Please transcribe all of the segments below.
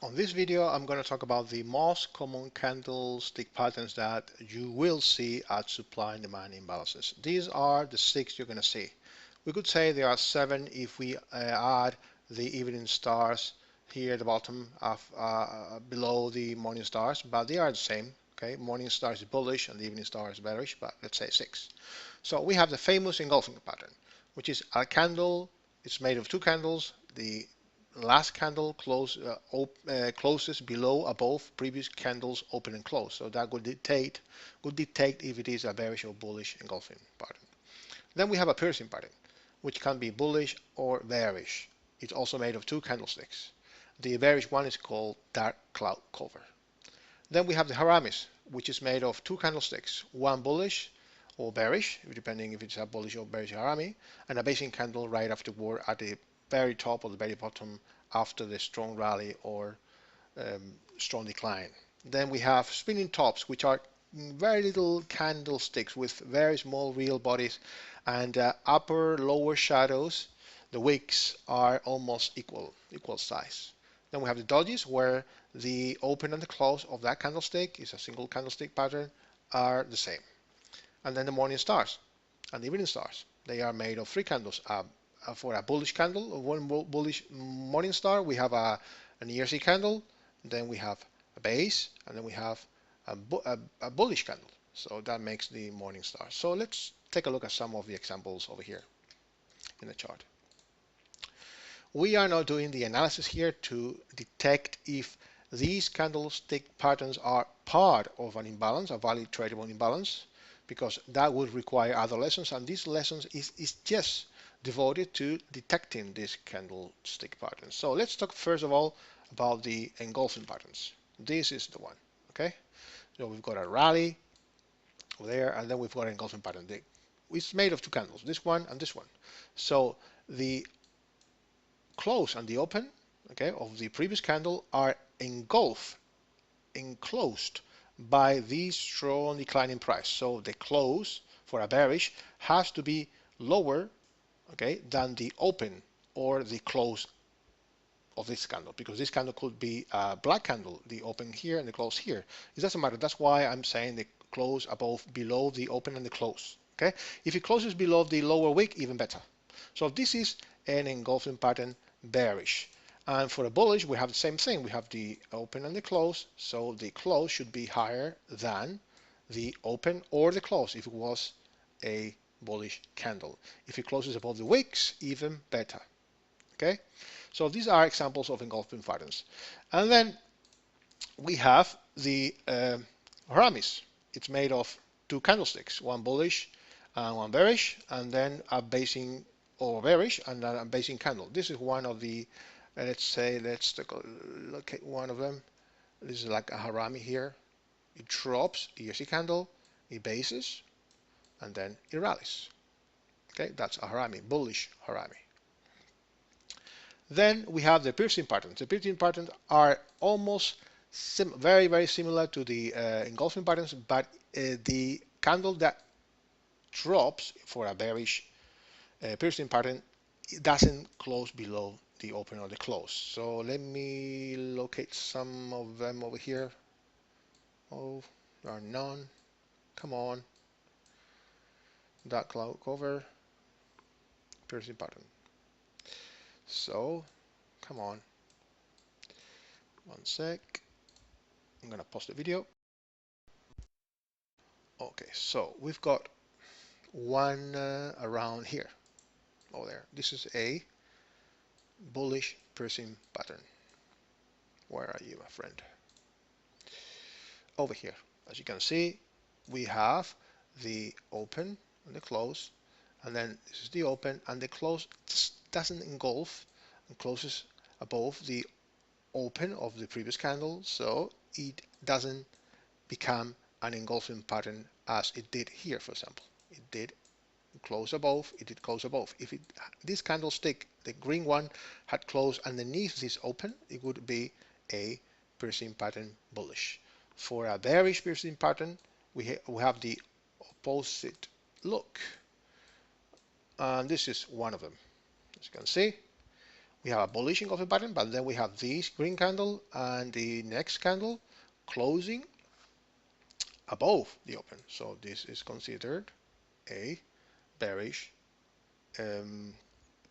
On this video, I'm going to talk about the most common candlestick patterns that you will see at supply and demand imbalances. These are the 6 you're going to see. We could say there are 7 if we add the evening stars here at the bottom of, below the morning stars, but they are the same. Okay, morning star is bullish and the evening star is bearish, but let's say 6. So we have the famous engulfing pattern, which is a candle. It's made of 2 candles. The last candle closes below above previous candles open and close, so that would dictate if it is a bearish or bullish engulfing pattern. Then we have a piercing pattern, which can be bullish or bearish. It's also made of 2 candlesticks. The bearish one is called dark cloud cover. Then we have the haramis, which is made of 2 candlesticks, one bullish or bearish, depending if it's a bullish or bearish harami, and a basing candle right afterward at the very top or the very bottom after the strong rally or strong decline. Then we have spinning tops, which are very little candlesticks with very small real bodies, and upper lower shadows. The wicks are almost equal size. Then we have the dodges, where the open and the close of that candlestick is a single candlestick pattern are the same. And then the morning stars and the evening stars, they are made of 3 candles. For a bullish candle, one bullish morning star, we have an ERC candle, then we have a base, and then we have a bullish candle. So that makes the morning star. So let's take a look at some of the examples over here in the chart. We are now doing the analysis here to detect if these candlestick patterns are part of an imbalance, a valid tradable imbalance, because that would require other lessons, and these lessons is just devoted to detecting these candlestick patterns. So let's talk first of all about the engulfing patterns. This is the one, okay? So we've got a rally over there, and then we've got an engulfing pattern. It's made of 2 candles, this one and this one. So the close and the open, okay, of the previous candle are enclosed by this strong declining price. So the close for a bearish has to be lower, okay, than the open or the close of this candle, because this candle could be a black candle, the open here and the close here. It doesn't matter. That's why I'm saying the close below the open and the close. Okay, if it closes below the lower wick, even better. So this is an engulfing pattern bearish. And for a bullish, we have the same thing. We have the open and the close. So the close should be higher than the open or the close if it was a bullish candle. If it closes above the wicks, even better. Okay, so these are examples of engulfing patterns. And then we have the haramis. It's made of 2 candlesticks, one bullish and one bearish, and then a basing or bearish and then a basing candle. This is one of the, let's take a look at one of them. This is like a harami here. It drops, ERC candle, it bases, and then it rallies. Okay, that's a harami, bullish harami. Then we have the piercing patterns. The piercing patterns are almost very, very similar to the engulfing patterns, but the candle that drops for a bearish piercing pattern, it doesn't close below the open or the close. So let me locate some of them over here. Oh, there are none. Come on. Dark cloud cover, piercing pattern. So, come on. One sec. I'm gonna pause the video. Okay, so we've got one around here. Oh, there. This is a bullish piercing pattern. Where are you, my friend? Over here. As you can see, we have the open and the close, and then this is the open, and the close doesn't engulf and closes above the open of the previous candle, so it doesn't become an engulfing pattern as it did here, for example. It did close above, it did close above. If this candlestick, the green one, had closed underneath this open, it would be a piercing pattern bullish. For a bearish piercing pattern, we have the opposite look. And this is one of them. As you can see, We have a bullish engulfing pattern, but then we have this green candle and the next candle closing above the open. So this is considered a bearish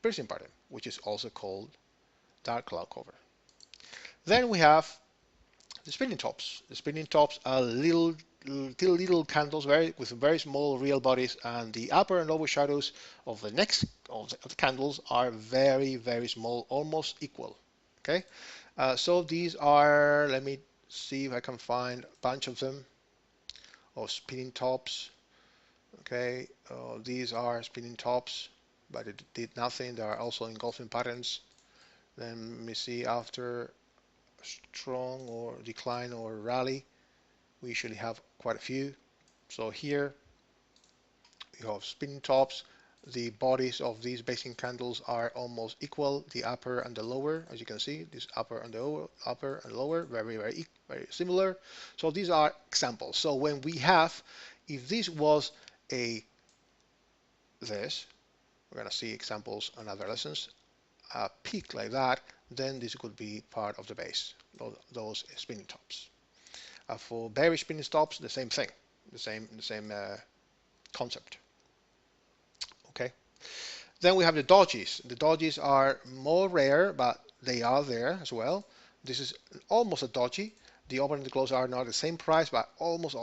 piercing pattern, which is also called dark cloud cover. Then we have the spinning tops. The spinning tops are little candles with very small real bodies, and the upper and lower shadows of the next of the candles are very small, almost equal. Okay, so these are, let me see if I can find a bunch of them, of spinning tops. Okay, these are spinning tops, but it did nothing. There are also engulfing patterns. Then let me see, after strong or decline or rally, we usually have quite a few. So here you have spinning tops. The bodies of these basing candles are almost equal, the upper and the lower, as you can see, this upper and lower, very similar. So these are examples. So when we have, if this was a this, we're going to see examples in other lessons, a peak like that, then this could be part of the base, those spinning tops. For bearish spinning tops, the same thing, the same concept. Okay. Then we have the dojis. The dojis are more rare, but they are there as well. This is almost a doji. The open and the close are not the same price, but almost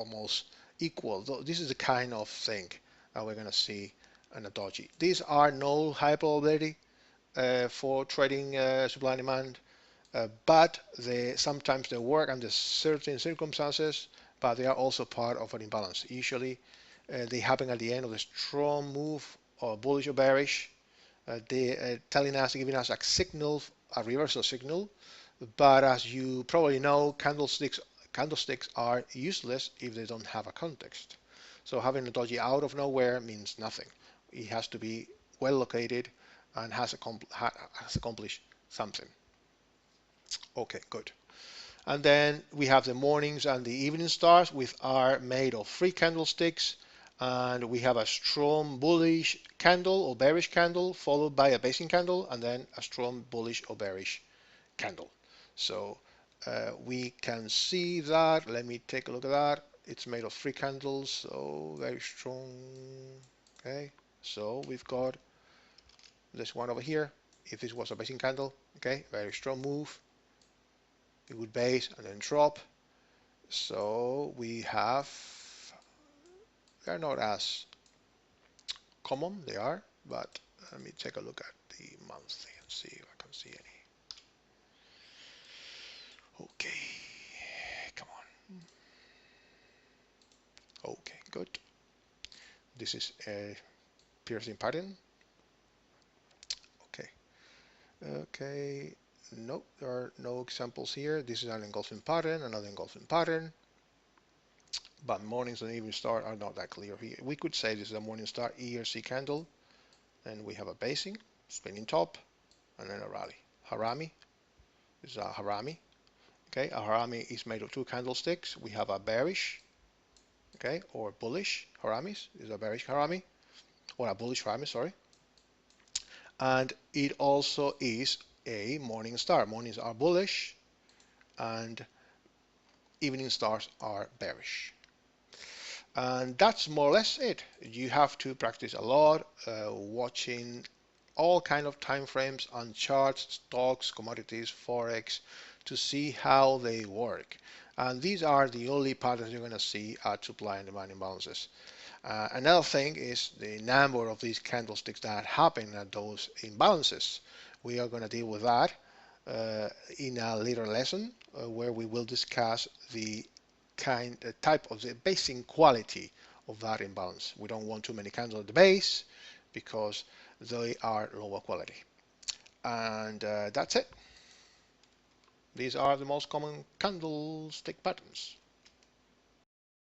equal. So this is the kind of thing that we're going to see in a doji. These are no high probability for trading supply and demand, but sometimes they work under certain circumstances, but they are also part of an imbalance. Usually they happen at the end of a strong move, or bullish or bearish. They telling us, giving us a signal, a reversal signal. But as you probably know, candlesticks are useless if they don't have a context. So having a doji out of nowhere means nothing. It has to be well located and has accomplished something. Okay, good. And then we have the mornings and the evening stars, which are made of 3 candlesticks, and we have a strong bullish candle or bearish candle followed by a basing candle, and then a strong bullish or bearish candle. So we can see that. Let me take a look at that. It's made of 3 candles, so very strong. Okay, so we've got this one over here. If this was a basing candle, okay, very strong move. It would base and then drop. So we have, they're not as common, they are, but let me take a look at the monthly and see if I can see any. Okay, come on. Okay, good. This is a piercing pattern. Okay, okay. Nope, there are no examples here. This is an engulfing pattern, another engulfing pattern. But mornings and evening star are not that clear here. We could say this is a morning star ERC candle, and we have a basing, spinning top, and then a rally. Harami. This is a harami. Okay, a harami is made of 2 candlesticks. We have a bearish, okay, or bullish haramis. This is a bearish harami, or a bullish harami, sorry. And it also is a morning star. Mornings are bullish, and evening stars are bearish. And that's more or less it. You have to practice a lot, watching all kind of time frames on charts, stocks, commodities, forex, to see how they work. And these are the only patterns you're going to see at supply and demand imbalances. Another thing is the number of these candlesticks that happen at those imbalances. We are going to deal with that in a later lesson where we will discuss the type of the basing quality of that imbalance. We don't want too many candles at the base because they are lower quality. And that's it. These are the most common candlestick patterns.